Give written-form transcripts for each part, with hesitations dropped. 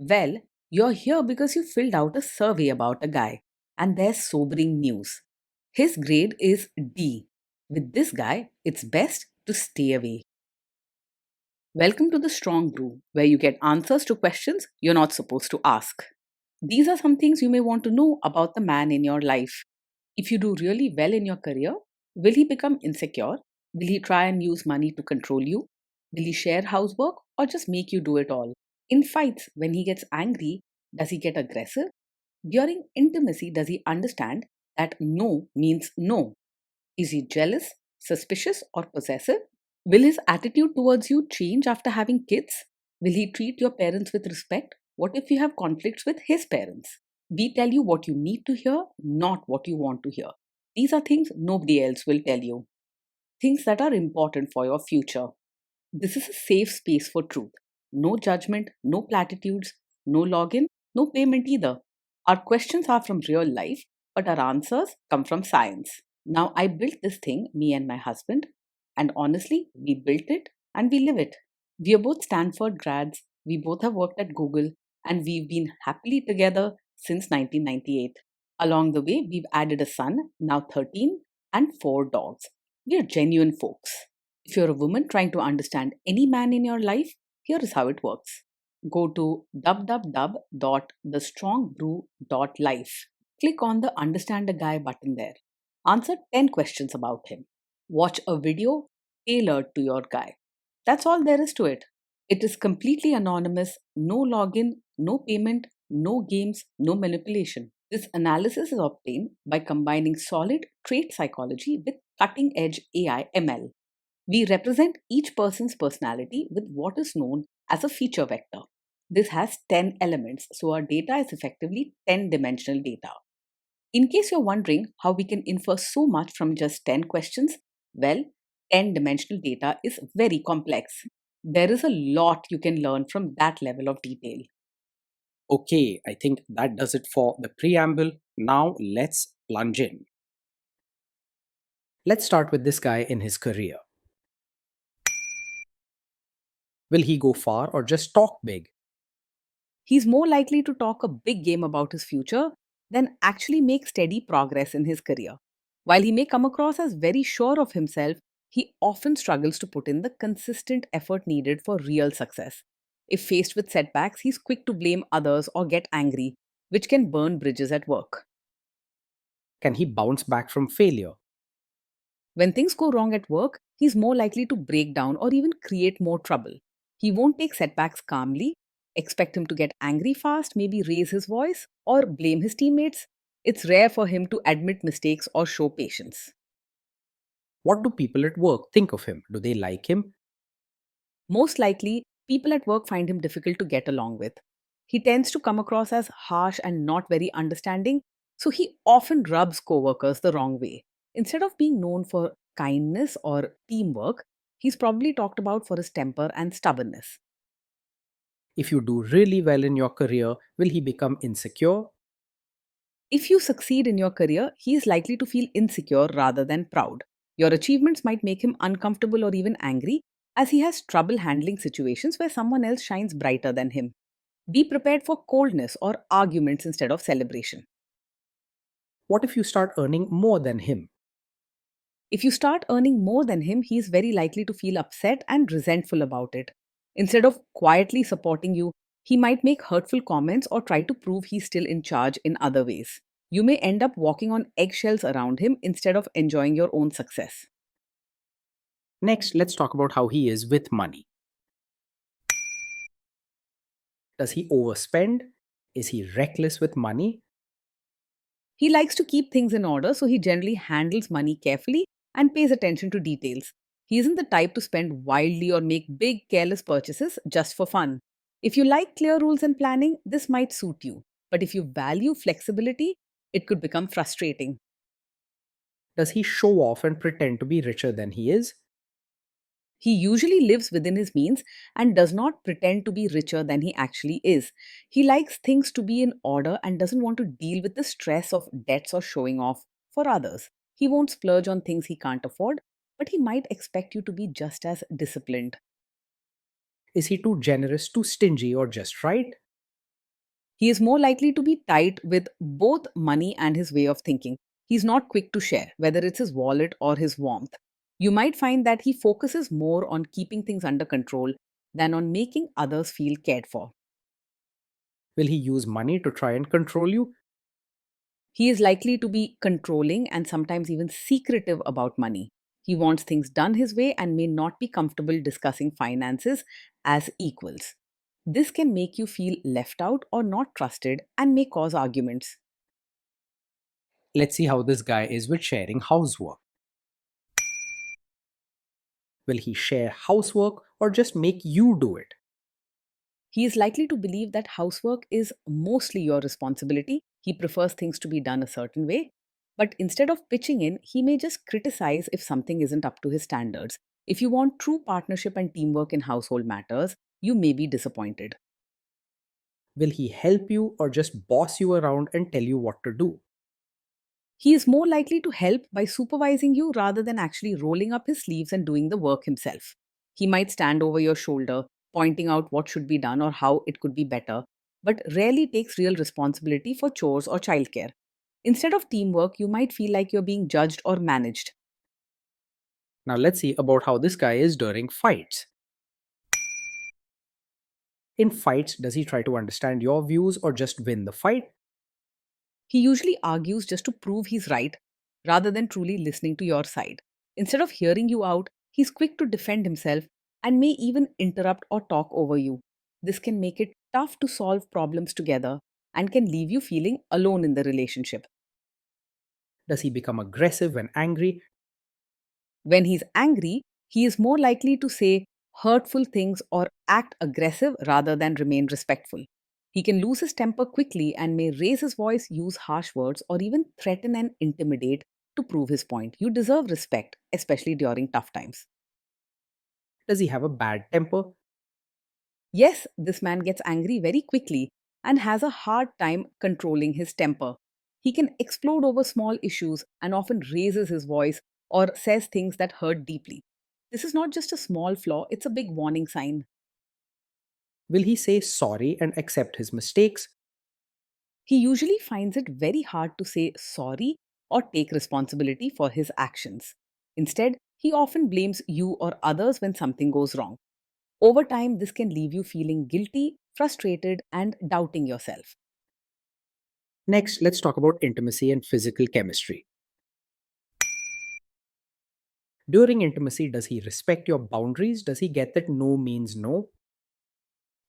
Well, you're here because you filled out a survey about a guy, and there's sobering news. His grade is D. With this guy, it's best to stay away. Welcome to the Strong Brew, where you get answers to questions you're not supposed to ask. These are some things you may want to know about the man in your life. If you do really well in your career, will he become insecure? Will he try and use money to control you? Will he share housework or just make you do it all? In fights, when he gets angry, does he get aggressive? During intimacy, does he understand that no means no? Is he jealous, suspicious, or possessive? Will his attitude towards you change after having kids? Will he treat your parents with respect? What if you have conflicts with his parents? We tell you what you need to hear, not what you want to hear. These are things nobody else will tell you. Things that are important for your future. This is a safe space for truth. No judgment, no platitudes, no login, no payment either. Our questions are from real life, but our answers come from science. Now, I built this thing, me and my husband, and honestly, we built it and we live it. We are both Stanford grads, we both have worked at Google, and we've been happily together since 1998. Along the way, we've added a son, now 13, and 4 dogs. We are genuine folks. If you're a woman trying to understand any man in your life, here is how it works. Go to www.thestrongbrew.life. Click on the Understand a Guy button there. Answer 10 questions about him. Watch a video tailored to your guy. That's all there is to it. It is completely anonymous, no login, no payment, no games, no manipulation. This analysis is obtained by combining solid trait psychology with cutting edge AI ML. We represent each person's personality with what is known as a feature vector. This has 10 elements, so our data is effectively 10-dimensional data. In case you're wondering how we can infer so much from just 10 questions, well, 10-dimensional data is very complex. There is a lot you can learn from that level of detail. Okay, I think that does it for the preamble. Now let's plunge in. Let's start with this guy in his career. Will he go far or just talk big? He's more likely to talk a big game about his future than actually make steady progress in his career. While he may come across as very sure of himself, he often struggles to put in the consistent effort needed for real success. If faced with setbacks, he's quick to blame others or get angry, which can burn bridges at work. Can he bounce back from failure? When things go wrong at work, he's more likely to break down or even create more trouble. He won't take setbacks calmly, expect him to get angry fast, maybe raise his voice, or blame his teammates. It's rare for him to admit mistakes or show patience. What do people at work think of him? Do they like him? Most likely, people at work find him difficult to get along with. He tends to come across as harsh and not very understanding, so he often rubs coworkers the wrong way. Instead of being known for kindness or teamwork, he's probably talked about for his temper and stubbornness. If you do really well in your career, will he become insecure? If you succeed in your career, he is likely to feel insecure rather than proud. Your achievements might make him uncomfortable or even angry, as he has trouble handling situations where someone else shines brighter than him. Be prepared for coldness or arguments instead of celebration. What if you start earning more than him? If you start earning more than him, he is very likely to feel upset and resentful about it. Instead of quietly supporting you, he might make hurtful comments or try to prove he's still in charge in other ways. You may end up walking on eggshells around him instead of enjoying your own success. Next, let's talk about how he is with money. Does he overspend? Is he reckless with money? He likes to keep things in order, so he generally handles money carefully and pays attention to details. He isn't the type to spend wildly or make big, careless purchases just for fun. If you like clear rules and planning, this might suit you. But if you value flexibility, it could become frustrating. Does he show off and pretend to be richer than he is? He usually lives within his means and does not pretend to be richer than he actually is. He likes things to be in order and doesn't want to deal with the stress of debts or showing off for others. He won't splurge on things he can't afford, but he might expect you to be just as disciplined. Is he too generous, too stingy, or just right? He is more likely to be tight with both money and his way of thinking. He's not quick to share, whether it's his wallet or his warmth. You might find that he focuses more on keeping things under control than on making others feel cared for. Will he use money to try and control you? He is likely to be controlling and sometimes even secretive about money. He wants things done his way and may not be comfortable discussing finances as equals. This can make you feel left out or not trusted and may cause arguments. Let's see how this guy is with sharing housework. Will he share housework or just make you do it? He is likely to believe that housework is mostly your responsibility. He prefers things to be done a certain way. But instead of pitching in, he may just criticize if something isn't up to his standards. If you want true partnership and teamwork in household matters, you may be disappointed. Will he help you or just boss you around and tell you what to do? He is more likely to help by supervising you rather than actually rolling up his sleeves and doing the work himself. He might stand over your shoulder, pointing out what should be done or how it could be better, but rarely takes real responsibility for chores or childcare. Instead of teamwork, you might feel like you're being judged or managed. Now let's see about how this guy is during fights. In fights, does he try to understand your views or just win the fight? He usually argues just to prove he's right rather than truly listening to your side. Instead of hearing you out, he's quick to defend himself and may even interrupt or talk over you. This can make it tough to solve problems together and can leave you feeling alone in the relationship. Does he become aggressive when angry? When he's angry, he is more likely to say hurtful things or act aggressive rather than remain respectful. He can lose his temper quickly and may raise his voice, use harsh words, or even threaten and intimidate to prove his point. You deserve respect, especially during tough times. Does he have a bad temper? Yes, this man gets angry very quickly and has a hard time controlling his temper. He can explode over small issues and often raises his voice or says things that hurt deeply. This is not just a small flaw, it's a big warning sign. Will he say sorry and accept his mistakes? He usually finds it very hard to say sorry or take responsibility for his actions. Instead, he often blames you or others when something goes wrong. Over time, this can leave you feeling guilty, frustrated, and doubting yourself. Next, let's talk about intimacy and physical chemistry. During intimacy, does he respect your boundaries? Does he get that no means no?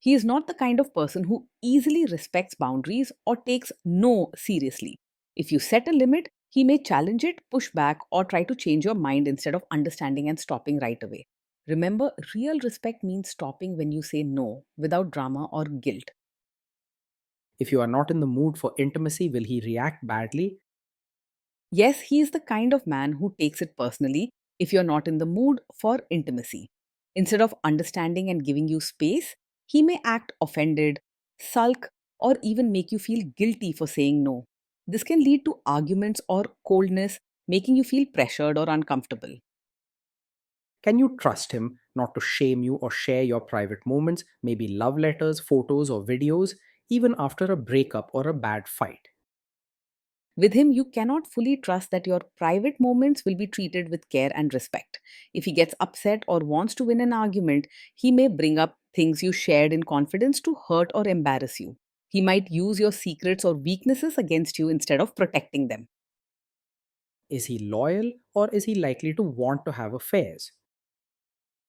He is not the kind of person who easily respects boundaries or takes no seriously. If you set a limit, he may challenge it, push back, or try to change your mind instead of understanding and stopping right away. Remember, real respect means stopping when you say no without drama or guilt. If you are not in the mood for intimacy, will he react badly? Yes, he is the kind of man who takes it personally if you're not in the mood for intimacy. Instead of understanding and giving you space, he may act offended, sulk, or even make you feel guilty for saying no. This can lead to arguments or coldness, making you feel pressured or uncomfortable. Can you trust him not to shame you or share your private moments, maybe love letters, photos, or videos, even after a breakup or a bad fight? With him, you cannot fully trust that your private moments will be treated with care and respect. If he gets upset or wants to win an argument, he may bring up things you shared in confidence to hurt or embarrass you. He might use your secrets or weaknesses against you instead of protecting them. Is he loyal or is he likely to want to have affairs?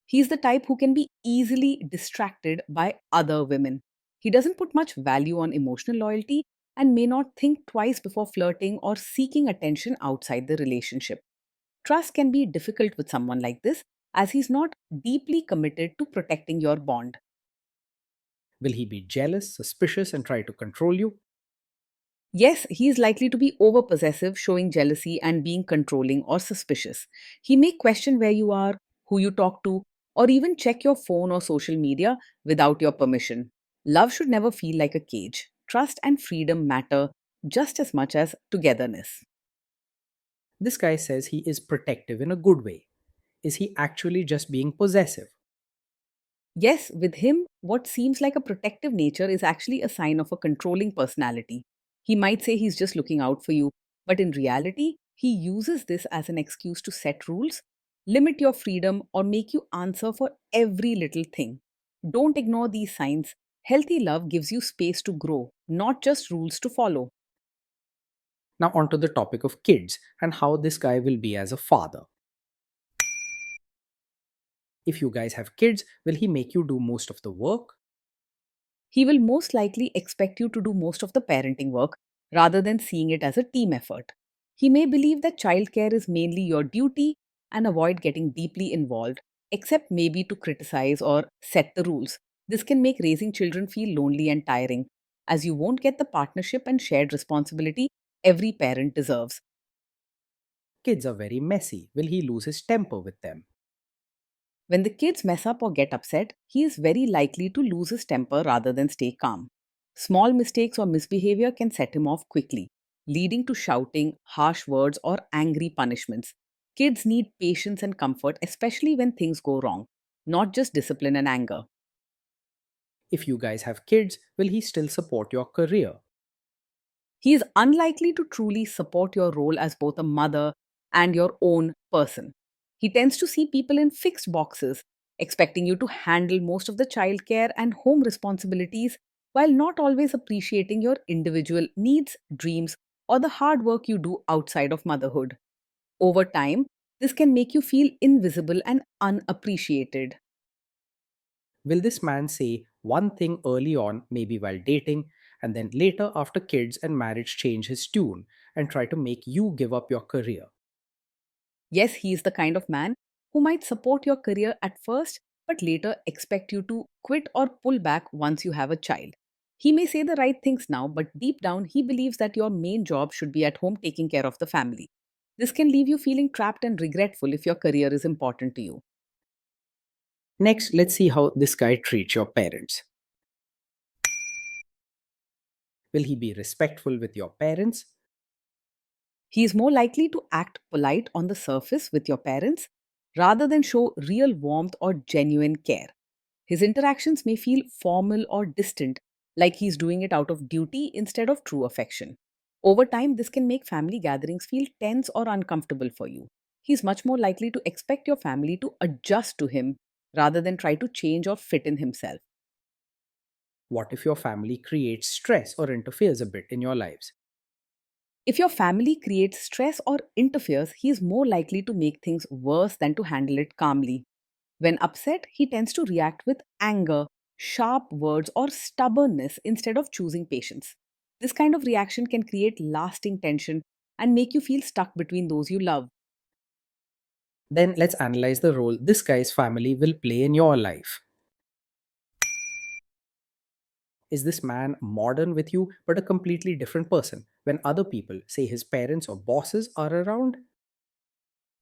He's the type who can be easily distracted by other women. He doesn't put much value on emotional loyalty and may not think twice before flirting or seeking attention outside the relationship. Trust can be difficult with someone like this as he's not deeply committed to protecting your bond. Will he be jealous, suspicious, and try to control you? Yes, he is likely to be over possessive, showing jealousy and being controlling or suspicious. He may question where you are, who you talk to, or even check your phone or social media without your permission. Love should never feel like a cage. Trust and freedom matter just as much as togetherness. This guy says he is protective in a good way. Is he actually just being possessive? Yes, with him, What seems like a protective nature is actually a sign of a controlling personality. He might say he's just looking out for you, but in reality, he uses this as an excuse to set rules, limit your freedom, or make you answer for every little thing. Don't ignore these signs. Healthy love gives you space to grow, not just rules to follow. Now, onto the topic of kids and how this guy will be as a father. If you guys have kids, will he make you do most of the work? He will most likely expect you to do most of the parenting work rather than seeing it as a team effort. He may believe that childcare is mainly your duty and avoid getting deeply involved, except maybe to criticize or set the rules. This can make raising children feel lonely and tiring, as you won't get the partnership and shared responsibility every parent deserves. Kids are very messy. Will he lose his temper with them? When the kids mess up or get upset, he is very likely to lose his temper rather than stay calm. Small mistakes or misbehavior can set him off quickly, leading to shouting, harsh words, or angry punishments. Kids need patience and comfort, especially when things go wrong, not just discipline and anger. If you guys have kids, will he still support your career? He is unlikely to truly support your role as both a mother and your own person. He tends to see people in fixed boxes, expecting you to handle most of the childcare and home responsibilities while not always appreciating your individual needs, dreams, or the hard work you do outside of motherhood. Over time, this can make you feel invisible and unappreciated. Will this man say one thing early on, maybe while dating, and then later after kids and marriage change his tune and try to make you give up your career? Yes, he is the kind of man who might support your career at first, but later expect you to quit or pull back once you have a child. He may say the right things now, but deep down, he believes that your main job should be at home taking care of the family. This can leave you feeling trapped and regretful if your career is important to you. Next, let's see how this guy treats your parents. Will he be respectful with your parents? He is more likely to act polite on the surface with your parents rather than show real warmth or genuine care. His interactions may feel formal or distant, like he's doing it out of duty instead of true affection. Over time, this can make family gatherings feel tense or uncomfortable for you. He's much more likely to expect your family to adjust to him rather than try to change or fit in himself. What if your family creates stress or interferes a bit in your lives? If your family creates stress or interferes, he is more likely to make things worse than to handle it calmly. When upset, he tends to react with anger, sharp words, or stubbornness instead of choosing patience. This kind of reaction can create lasting tension and make you feel stuck between those you love. Then let's analyze the role this guy's family will play in your life. Is this man modern with you but a completely different person when other people, say his parents or bosses, are around?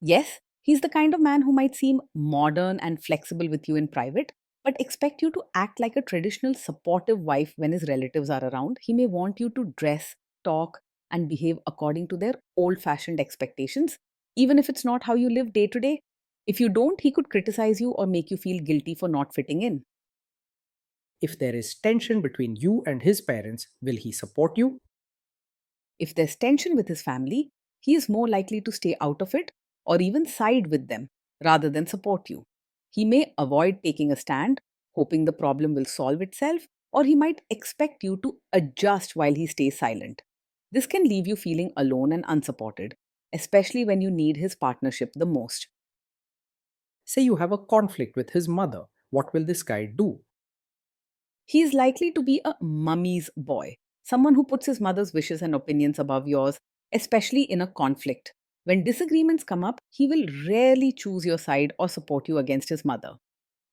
Yes, he's the kind of man who might seem modern and flexible with you in private, but expect you to act like a traditional supportive wife when his relatives are around. He may want you to dress, talk, and behave according to their old fashioned expectations, even if it's not how you live day to day. If you don't, he could criticize you or make you feel guilty for not fitting in. If there is tension between you and his parents, will he support you? If there's tension with his family, he is more likely to stay out of it or even side with them rather than support you. He may avoid taking a stand, hoping the problem will solve itself, or he might expect you to adjust while he stays silent. This can leave you feeling alone and unsupported, especially when you need his partnership the most. Say you have a conflict with his mother. What will this guy do? He is likely to be a mummy's boy, someone who puts his mother's wishes and opinions above yours, especially in a conflict. When disagreements come up, he will rarely choose your side or support you against his mother.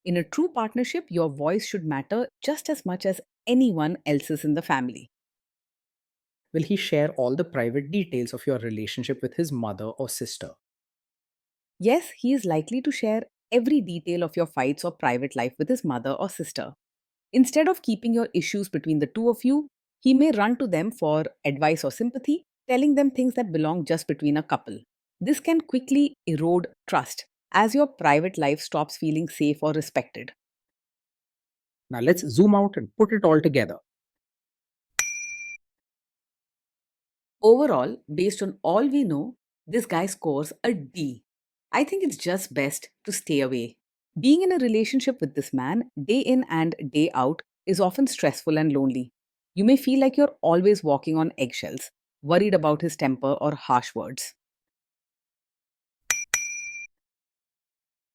In a true partnership, your voice should matter just as much as anyone else's in the family. Will he share all the private details of your relationship with his mother or sister? Yes, he is likely to share every detail of your fights or private life with his mother or sister. Instead of keeping your issues between the two of you, he may run to them for advice or sympathy, telling them things that belong just between a couple. This can quickly erode trust as your private life stops feeling safe or respected. Now let's zoom out and put it all together. Overall, based on all we know, this guy scores a D. I think it's just best to stay away. Being in a relationship with this man, day in and day out, is often stressful and lonely. You may feel like you're always walking on eggshells, worried about his temper or harsh words.